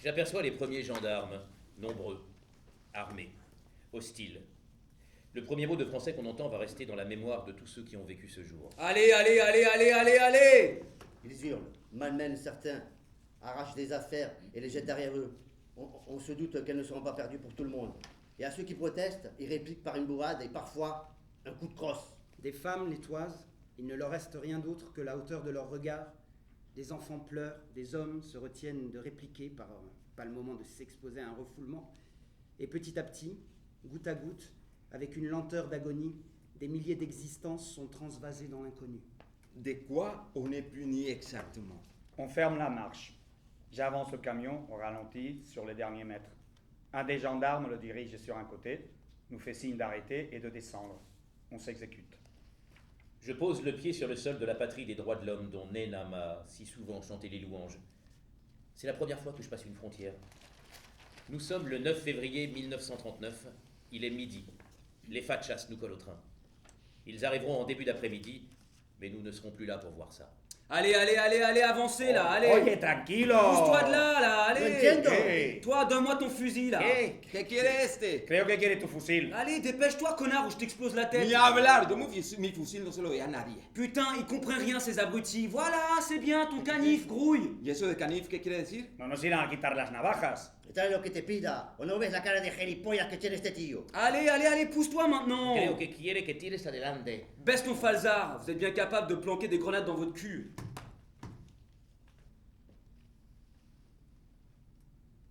J'aperçois les premiers gendarmes, nombreux, armés, hostiles. Le premier mot de français qu'on entend va rester dans la mémoire de tous ceux qui ont vécu ce jour. Allez, allez, allez, allez, allez, allez! Ils hurlent, malmènent certains, arrachent des affaires et les jettent derrière eux. On se doute qu'elles ne seront pas perdues pour tout le monde. Et à ceux qui protestent, ils répliquent par une bourrade et parfois un coup de crosse. Des femmes les toisent, il ne leur reste rien d'autre que la hauteur de leur regard. Des enfants pleurent, des hommes se retiennent de répliquer, pas le moment de s'exposer à un refoulement. Et petit à petit, goutte à goutte, avec une lenteur d'agonie, des milliers d'existences sont transvasées dans l'inconnu. De quoi on est puni exactement? On ferme la marche. J'avance le camion au ralenti sur les derniers mètres. Un des gendarmes le dirige sur un côté, nous fait signe d'arrêter et de descendre. On s'exécute. Je pose le pied sur le sol de la patrie des droits de l'homme dont Nena m'a si souvent chanté les louanges. C'est la première fois que je passe une frontière. Nous sommes le 9 février 1939. Il est midi. Les fachas nous collent au train. Ils arriveront en début d'après-midi, mais nous ne serons plus là pour voir ça. Allez, allez, allez, allez, avancez là, allez! Oye, tranquilo! Bouge-toi de là, allez! entiendo. Hey. Toi, donne-moi ton fusil là! ¿Qué quiere este? Creo que quiere tu fusil. Allez, dépêche-toi, connard, ou je t'explose la tête! Ni hablar, yo mi fusil no se lo doy a nadie. Putain, ils comprennent rien ces abrutis! Voilà, c'est bien, ton canif, grouille! ¿Y eso de canif qué quiere decir? No nos irán a quitar las navajas. Trae lo que te pida, o no ves la cara de gilipollas que tiene este tío. Allez, allez, allez, pousse-toi maintenant! Creo que quiere que tires adelante. Baisse ton falzar, vous êtes bien capable de planquer des grenades dans votre cul.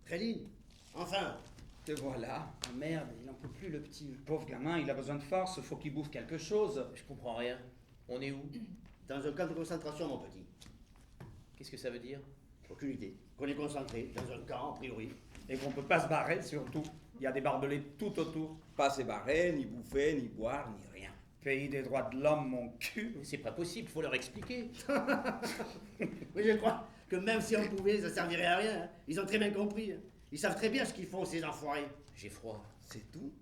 Créline, enfin. Te voilà. Ah merde, il n'en peut plus le petit. Pauvre gamin, il a besoin de force, faut qu'il bouffe quelque chose. Je comprends rien. On est où? Dans un camp de concentration, mon petit. Qu'est-ce que ça veut dire? Aucune idée. Qu'on est concentré dans un camp, a priori. Et qu'on peut pas se barrer, surtout. Il y a des barbelés tout autour. Pas se barrer, ni bouffer, ni boire, ni rien. Pays des droits de l'homme, mon cul. C'est pas possible, faut leur expliquer. Mais je crois que même si on pouvait, ça servirait à rien. Hein. Ils ont très bien compris. Hein. Ils savent très bien ce qu'ils font, ces enfoirés. J'ai froid. C'est tout?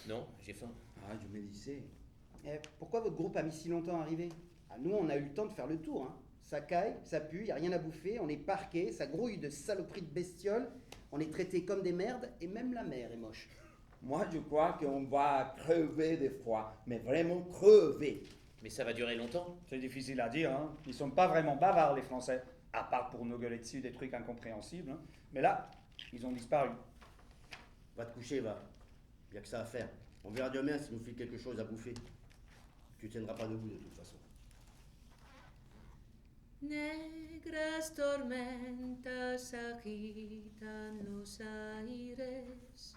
Non, j'ai faim. Ah, je me disais. Pourquoi votre groupe a mis si longtemps à arriver? Nous, on a eu le temps de faire le tour. Hein. Ça caille, ça pue, y a rien à bouffer, on est parqué, ça grouille de saloperies de bestioles, on est traités comme des merdes, et même la mer est moche. Moi, je crois qu'on va crever de froid, mais vraiment crever. Mais ça va durer longtemps? C'est difficile à dire, hein. Ils sont pas vraiment bavards, les Français. À part pour nous gueuler dessus des trucs incompréhensibles. Hein. Mais là, ils ont disparu. Va te coucher, va. Y a que ça à faire. On verra demain si nous file quelque chose à bouffer. Tu tiendras pas debout de toute façon. Negras tormentas agitan los aires,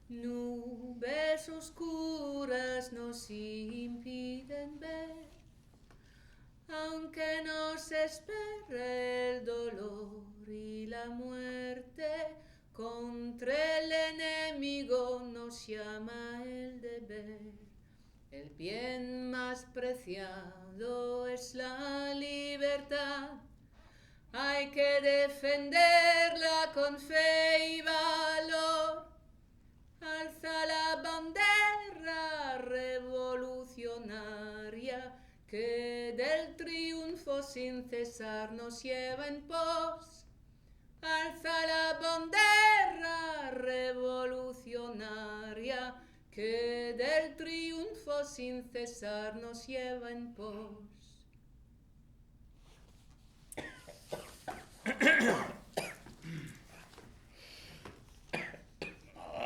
nubes oscuras nos impiden ver, aunque nos espere el dolor y la muerte, contra el enemigo nos llama el deber. El bien más preciado es la libertad, hay que defenderla con fe y valor. Alza la bandera revolucionaria que del triunfo sin cesar nos lleva en pos. Alza la bandera revolucionaria que del triunfo sin cesar nos lleva en pos.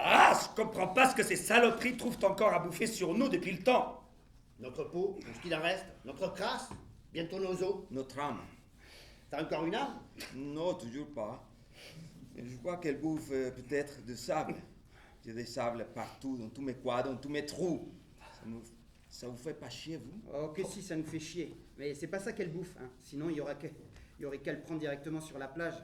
Ah, je comprends pas ce que ces saloperies trouvent encore à bouffer sur nous depuis le temps. Notre peau, tout ce qu'il en reste, notre crasse, bientôt nos os. Notre âme. T'as encore une âme? Non, toujours pas. Mais je crois qu'elle bouffe peut-être de sable. Il y a des sables partout, dans tous mes coins, dans tous mes trous. Ça vous fait pas chier, vous? Oh, que si, ça nous fait chier. Mais c'est pas ça qu'elle bouffe, hein. Sinon, il y aurait qu'à le prendre directement sur la plage.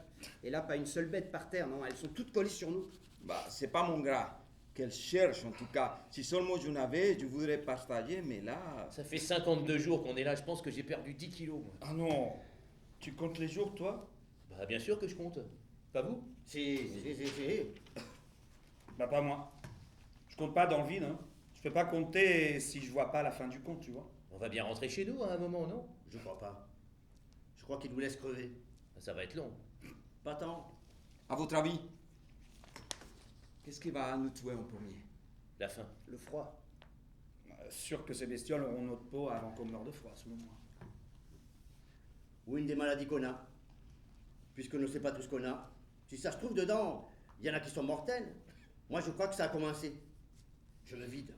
Et là, pas une seule bête par terre, non. Elles sont toutes collées sur nous. Bah, c'est pas mon gras. Qu'elle cherche, en tout cas. Si seulement je n'avais, je voudrais partager, mais là... Ça fait 52 jours qu'on est là, je pense que j'ai perdu 10 kilos. Moi. Ah non. Tu comptes les jours, toi? Bah bien sûr que je compte. Pas vous? Si. Bah pas moi. Je compte pas dans le vide, hein. Je peux pas compter si je vois pas la fin du compte, tu vois. On va bien rentrer chez nous à un moment, non? Je crois pas. Je crois qu'il nous laisse crever. Ça va être long. Pas tant. À votre avis, Qu'est-ce qui va nous tuer en premier? La faim. Le froid. Sûr que ces bestioles auront notre peau avant qu'on meure de froid, selon moi. Ou une des maladies qu'on a. Puisqu'on ne sait pas tout ce qu'on a. Si ça se trouve dedans, il y en a qui sont mortels. Moi, je crois que ça a commencé. Je me vide,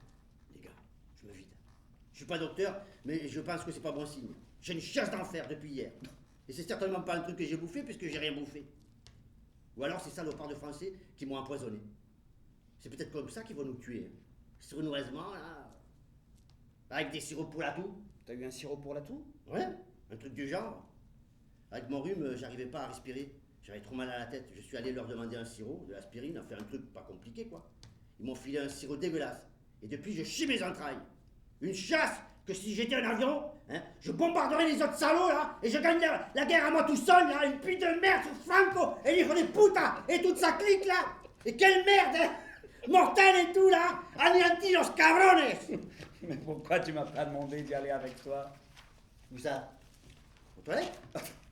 les gars. Je me vide. Je suis pas docteur, mais je pense que c'est pas bon signe. J'ai une chasse d'enfer depuis hier. Et c'est certainement pas un truc que j'ai bouffé, puisque j'ai rien bouffé. Ou alors ces salopards de Français qui m'ont empoisonné. C'est peut-être comme ça qu'ils vont nous tuer. Hein. Sournoisement, là. Avec des sirops pour la toux. T'as eu un sirop pour la toux? Ouais, un truc du genre. Avec mon rhume, j'arrivais pas à respirer. J'avais trop mal à la tête. Je suis allé leur demander un sirop, de l'aspirine, enfin un truc pas compliqué, quoi. Ils m'ont filé un sirop dégueulasse. Et depuis, je chie mes entrailles. Une chasse que si j'étais un avion, hein, je bombarderais les autres salauds, là, et je gagne la guerre à moi tout seul, là, une pute de merde sur Franco, et l'hijo de puta, et toute sa clique, là. Et quelle merde, hein. Mortel et tout, là. Anéantis los cabrones. Mais pourquoi tu m'as pas demandé d'y aller avec toi? Où ça? Aux toilettes?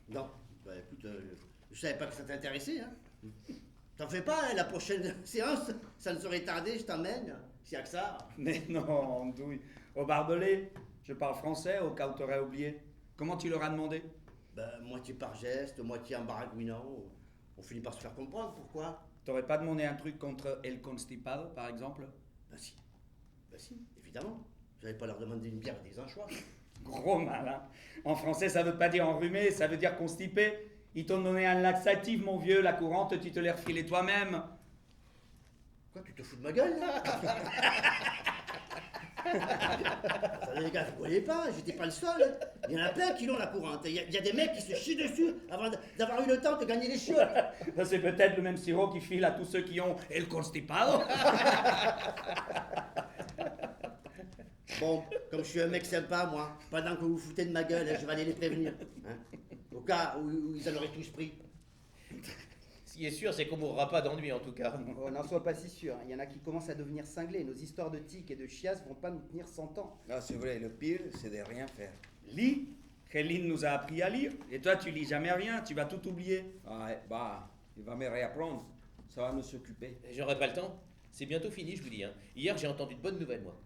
Non. Bah écoute, je savais pas que ça t'intéressait, hein. T'en fais pas, hein, la prochaine séance, ça ne saurait tarder, je t'emmène. S'il y a que ça. Mais non, Andouille. Au barbelé, je parle français au cas où t'aurais oublié. Comment tu leur as demandé? Ben, moitié par geste, moitié en baragouinant. On finit par se faire comprendre, pourquoi? T'aurais pas demandé un truc contre El Constipado, par exemple? Ben si. Ben si, évidemment. J'allais pas leur demander une bière et des anchois. Gros malin. En français, ça veut pas dire enrhumé, ça veut dire constipé. Ils t'ont donné un laxatif, mon vieux, la courante, tu te l'es refilé toi-même. Quoi, tu te fous de ma gueule, là? Attendez, les gars, vous voyez pas, j'étais pas le seul. Il y en a plein qui l'ont, la courante. Il y a des mecs qui se chient dessus avant d'avoir eu le temps de gagner les chiottes. Ça, c'est peut-être le même sirop qui file à tous ceux qui ont El Constipado. Bon, comme je suis un mec sympa, moi, pendant que vous vous foutez de ma gueule, je vais aller les prévenir. Hein, au cas où ils en auraient tous pris. Ce qui est sûr, c'est qu'on mourra pas d'ennui en tout cas. Oh, n'en sois pas si sûr. Il y en a qui commencent à devenir cinglés. Nos histoires de tiques et de chiasses vont pas nous tenir 100 ans. Ah, c'est vrai, le pire, c'est de rien faire. Lis. Kéline nous a appris à lire. Et toi, tu lis jamais rien, tu vas tout oublier. Ouais, bah, il va me réapprendre. Ça va nous occuper. J'aurai pas le temps. C'est bientôt fini, je vous dis. Hein. Hier, j'ai entendu de bonnes nouvelles, moi.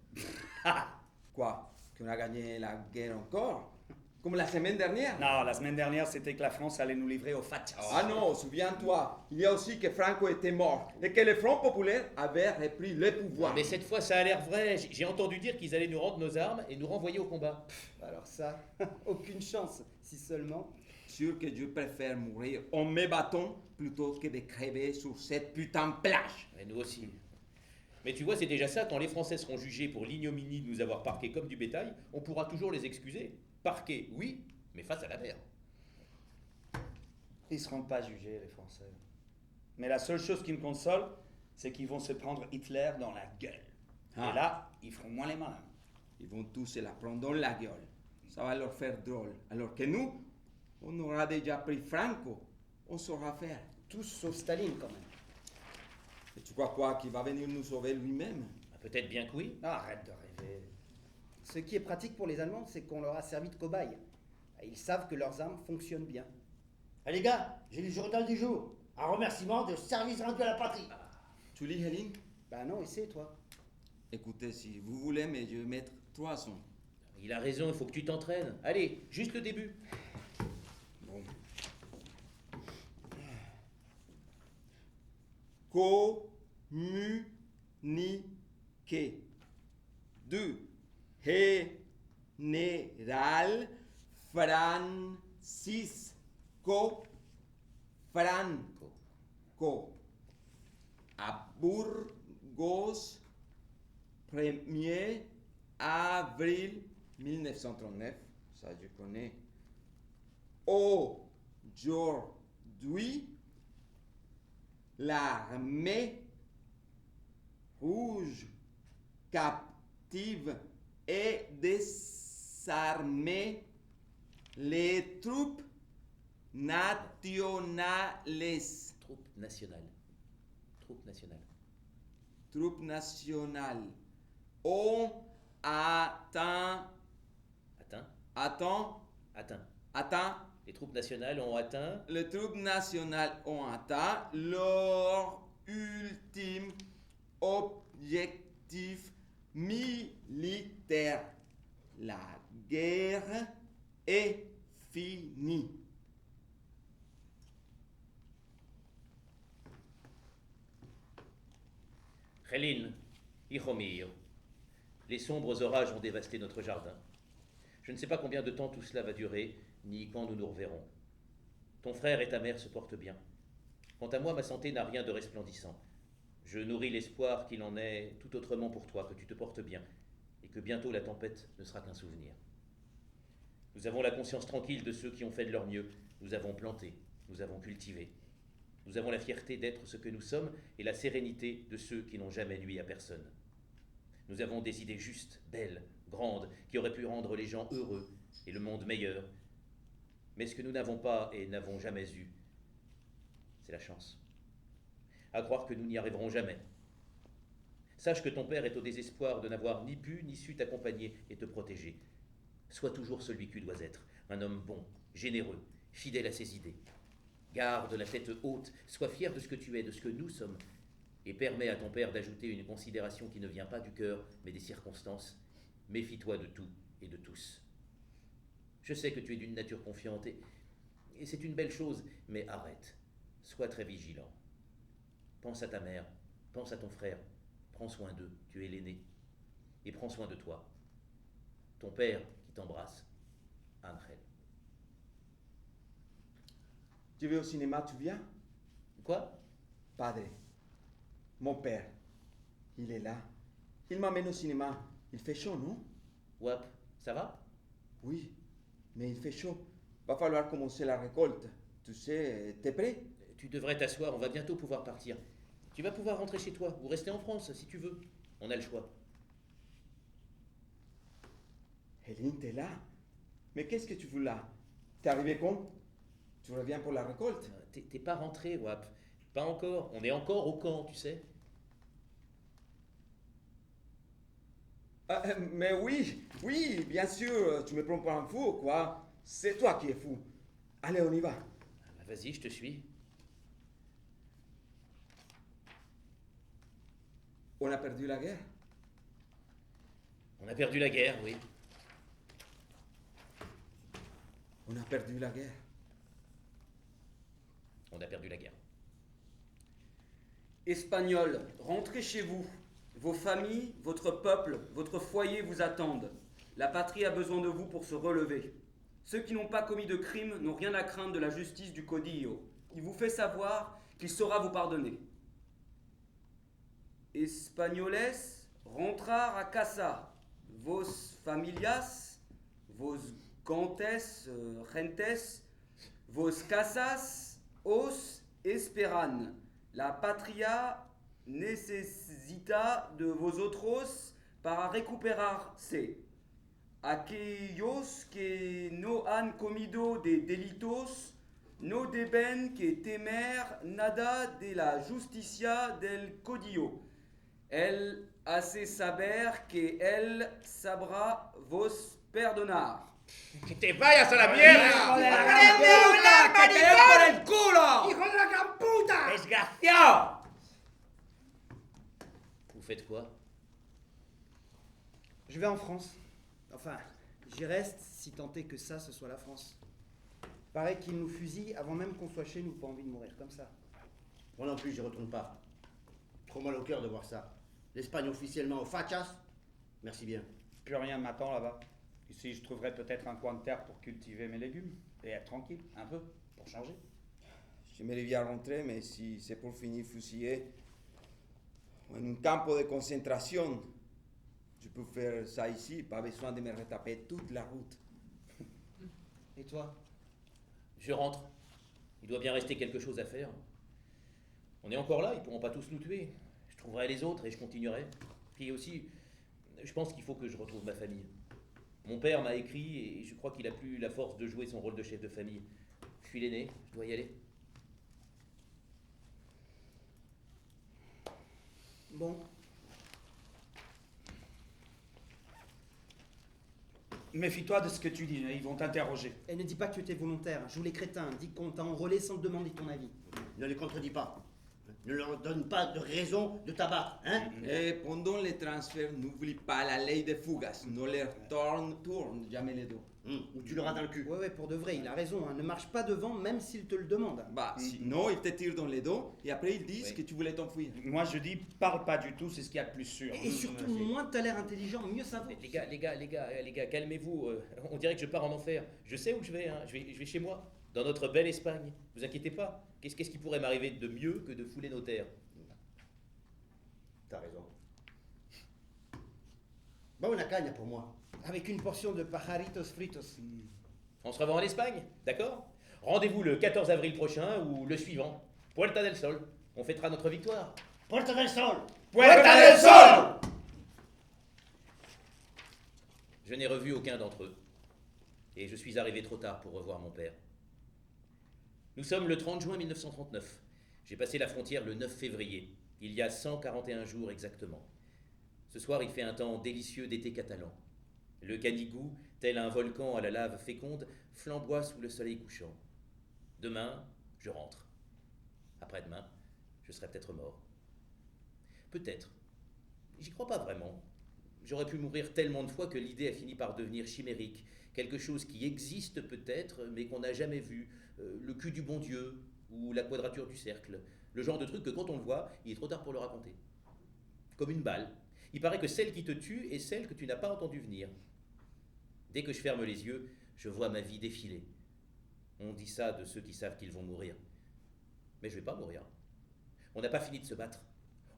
Quoi? Qu'on a gagné la guerre encore? Comme la semaine dernière? Non, la semaine dernière, c'était que la France allait nous livrer aux Fachas. Ah non, souviens-toi, il y a aussi que Franco était mort et que le Front populaire avait repris le pouvoir. Mais cette fois, ça a l'air vrai. J'ai entendu dire qu'ils allaient nous rendre nos armes et nous renvoyer au combat. Alors ça, aucune chance, si seulement. Sûr que je préfère mourir en me battant plutôt que de crever sur cette putain de plage. Et nous aussi. Mais tu vois, c'est déjà ça, quand les Français seront jugés pour l'ignominie de nous avoir parqués comme du bétail, on pourra toujours les excuser. Parqués, oui, mais face à la mer. Ils seront pas jugés, les Français. Mais la seule chose qui me console, c'est qu'ils vont se prendre Hitler dans la gueule. Ah. Et là, ils feront moins les malins. Ils vont tous se la prendre dans la gueule. Ça va leur faire drôle. Alors que nous, on aura déjà pris Franco. On saura faire. Tous sauf Staline, quand même. Et tu crois quoi? Qu'il va venir nous sauver lui-même? Peut-être bien que oui. Arrête de rêver. Ce qui est pratique pour les Allemands, c'est qu'on leur a servi de cobaye. Ils savent que leurs armes fonctionnent bien. Allez, les gars, j'ai lu le journal du jour. Un remerciement de service rendu à la patrie. Tu lis, Hélène? Bah non, essaie, toi. Écoutez, si vous voulez, mais je vais mettre 3 sons. Il a raison, il faut que tu t'entraînes. Allez, juste le début. Bon. Communiquer. 2. Général Francisco Franco. À Burgos, 1er avril 1939. Ça, je connais. Aujourd'hui, l'armée rouge captive et désarmée les troupes nationales. Troupe nationale. Troupe nationale. Troupes nationales ont atteint. Les troupes nationales ont atteint. Les troupes nationales ont atteint leur ultime objectif militaire. La guerre est finie. Khelin, hijo mío, les sombres orages ont dévasté notre jardin. Je ne sais pas combien de temps tout cela va durer, ni quand nous nous reverrons. Ton frère et ta mère se portent bien. Quant à moi, ma santé n'a rien de resplendissant. Je nourris l'espoir qu'il en est tout autrement pour toi, que tu te portes bien, et que bientôt la tempête ne sera qu'un souvenir. Nous avons la conscience tranquille de ceux qui ont fait de leur mieux. Nous avons planté, nous avons cultivé. Nous avons la fierté d'être ce que nous sommes et la sérénité de ceux qui n'ont jamais nui à personne. Nous avons des idées justes, belles, grandes, qui auraient pu rendre les gens heureux et le monde meilleur. Mais ce que nous n'avons pas et n'avons jamais eu, c'est la chance. À croire que nous n'y arriverons jamais. Sache que ton père est au désespoir de n'avoir ni pu ni su t'accompagner et te protéger. Sois toujours celui que tu dois être, un homme bon, généreux, fidèle à ses idées. Garde la tête haute, sois fier de ce que tu es, de ce que nous sommes, et permets à ton père d'ajouter une considération qui ne vient pas du cœur, mais des circonstances. Méfie-toi de tout et de tous. Je sais que tu es d'une nature confiante, et c'est une belle chose, mais arrête. Sois très vigilant. Pense à ta mère, pense à ton frère, prends soin d'eux, tu es l'aîné, et prends soin de toi. Ton père qui t'embrasse, Angel. Tu vas au cinéma, tu viens? Quoi? Padre, mon père, il est là. Il m'amène au cinéma. Il fait chaud, non? Wap, ça va? Oui, mais il fait chaud. Va falloir commencer la récolte. Tu sais, t'es prêt? Tu devrais t'asseoir, on va bientôt pouvoir partir. Tu vas pouvoir rentrer chez toi ou rester en France si tu veux. On a le choix. Hélène, t'es là? Mais qu'est-ce que tu veux là? T'es arrivé quand? Tu reviens pour la récolte? T'es pas rentré, Wap. Pas encore. On est encore au camp, tu sais. Mais oui, bien sûr. Tu me prends pour un fou, quoi. C'est toi qui es fou. Allez, on y va. Vas-y, je te suis. On a perdu la guerre? On a perdu la guerre, oui. On a perdu la guerre. On a perdu la guerre. Espagnols, rentrez chez vous. Vos familles, votre peuple, votre foyer vous attendent. La patrie a besoin de vous pour se relever. Ceux qui n'ont pas commis de crime n'ont rien à craindre de la justice du Codillo. Il vous fait savoir qu'il saura vous pardonner. Espagnoles, rentrar a casa. Vos familias, vos gentes, vos casas, os esperan. La patria necesita de vosotros para recuperarse. Aquellos que no han comido de delitos no deben que temer nada de la justicia del Codillo. Él hace saber que él sabrá vos perdonar. ¡Que te vayas a la mierda! ¡Hijo de la gran puta! ¡Que te den por el culo! ¡Hijo de la gran puta! ¡Desgraciado! Vous faites quoi? Je vais en France. Enfin, j'y reste si tant est que ça, ce soit la France. Paraît qu'ils nous fusillent avant même qu'on soit chez nous, pas envie de mourir comme ça. Moi non plus, j'y retourne pas. Trop mal au cœur de voir ça. L'Espagne officiellement au fachas. Merci bien. Plus rien ne m'attend là-bas. Ici, je trouverai peut-être un coin de terre pour cultiver mes légumes et être tranquille, un peu, pour changer. J'aimerais bien rentrer, mais si c'est pour finir fusillé en un campo de concentration, je peux faire ça ici, pas besoin de me retaper toute la route. Et toi? Je rentre. Il doit bien rester quelque chose à faire. On est encore là, ils pourront pas tous nous tuer. Je trouverai les autres et je continuerai. Puis aussi, je pense qu'il faut que je retrouve ma famille. Mon père m'a écrit et je crois qu'il a plus la force de jouer son rôle de chef de famille. Je suis l'aîné, je dois y aller. Bon. Méfie-toi de ce que tu dis, ils vont t'interroger. Et ne dis pas que tu étais volontaire. Joue les crétins. Dis qu'on t'a enrôlé sans te demander ton avis. Ne les contredis pas. Ne leur donne pas de raison de t'abattre, hein? Et pendant les transferts, n'oublie pas la ley de fugas. Ne leur tourne jamais les dos. Ou tu l'auras dans le cul. Ouais, pour de vrai, il a raison. Hein. Ne marche pas devant, même s'il te le demande. Bah, sinon, ils te tirent dans les dos et après ils disent que tu voulais t'enfuir. Moi je dis, parle pas du tout, c'est ce qu'il y a de plus sûr. Et surtout, moins t'as l'air intelligent, mieux ça vaut. Les gars, calmez-vous. On dirait que je pars en enfer. Je sais où je vais, hein. Je vais chez moi, dans notre belle Espagne. Vous inquiétez pas. Qu'est-ce qui pourrait m'arriver de mieux que de fouler nos terres? T'as raison. Bon, una cagne pour moi. Avec une portion de pajaritos fritos. On se revoit en Espagne, d'accord? Rendez-vous le 14 avril prochain ou le suivant. Puerta del Sol. On fêtera notre victoire. Puerta del Sol! Puerta del Sol! Je n'ai revu aucun d'entre eux. Et je suis arrivé trop tard pour revoir mon père. Nous sommes le 30 juin 1939. J'ai passé la frontière le 9 février, il y a 141 jours exactement. Ce soir, il fait un temps délicieux d'été catalan. Le Canigou, tel un volcan à la lave féconde, flamboie sous le soleil couchant. Demain, je rentre. Après-demain, je serai peut-être mort. Peut-être. J'y crois pas vraiment. J'aurais pu mourir tellement de fois que l'idée a fini par devenir chimérique. Quelque chose qui existe peut-être, mais qu'on n'a jamais vu. Le cul du bon Dieu, ou la quadrature du cercle. Le genre de truc que quand on le voit, il est trop tard pour le raconter. Comme une balle. Il paraît que celle qui te tue est celle que tu n'as pas entendue venir. Dès que je ferme les yeux, je vois ma vie défiler. On dit ça de ceux qui savent qu'ils vont mourir. Mais je vais pas mourir. On n'a pas fini de se battre.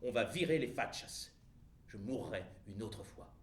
On va virer les fachas. Je mourrai une autre fois.